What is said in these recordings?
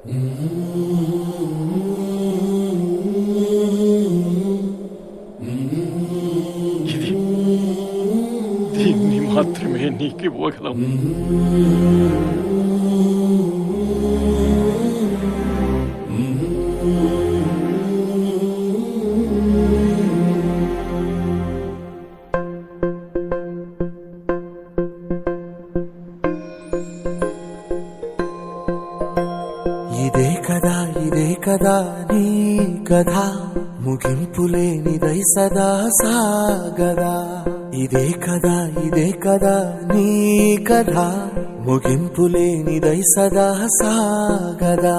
ఇది దీన్ని మాత్రమే నీకు ఇవ్వగలం. ఇదే కదా నీ కథ, ముగింపులేనిదై సదా సాగదా. ఇదే కదా నీ కథ, ముగింపులేనిదై సదా సాగదా.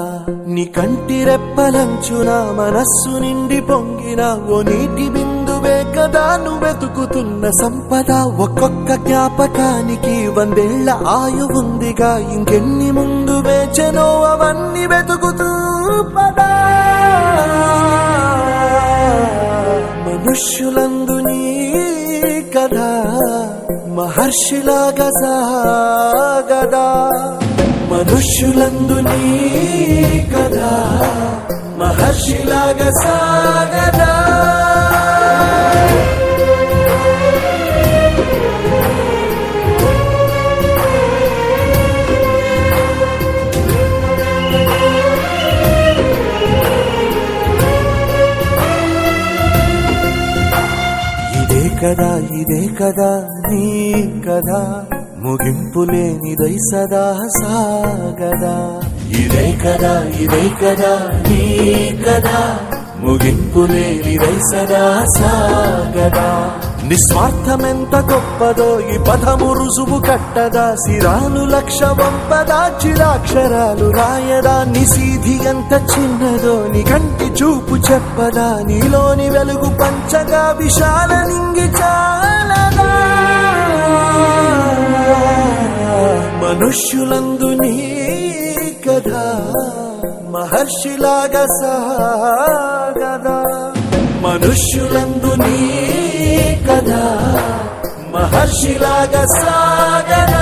నీ కంటి రెప్పలంచున మనస్సు నిండి పొంగిన ఓ నీటి బిందువే కదా నువ్వెతుకుతున్న సంపద. ఒక్కొక్క జ్ఞాపకానికి 100 ఏళ్ల ఆయువుందిగా, ఇంకెన్ని ముందు వేచెనో అవన్నీ వెతుకుతూ పదా. మనుష్యులందు నీ కథ మహర్షిలాగా సాగదా. మనుష్యులందు నీ కథ మహర్షిలాగా సాగదా. ఇదే కదా నీ కథ, ముగింపులేనిదై సదా సాగదా. ఇదే కదా నీ కథ, ముగింపులేనిదై సదా సాగదా. నిస్వార్థమెంత గొప్పదో ఈ పదము రుజువు కట్టదా. సిరాలు 1,00,000 వంపదా, చిరాక్షరాలు రాయదా. నిశీధి ఎంత చిన్నదో నీ కంటి చూపు చెప్పదా. నీలోని వెలుగు పంచగా విశాల నింగి చాలదా. మనుష్యులందు నీ కథ మహర్షిలాగా సాగదా. మనుష్యులందు నీ కథ మహర్షిలాగా సాగదా.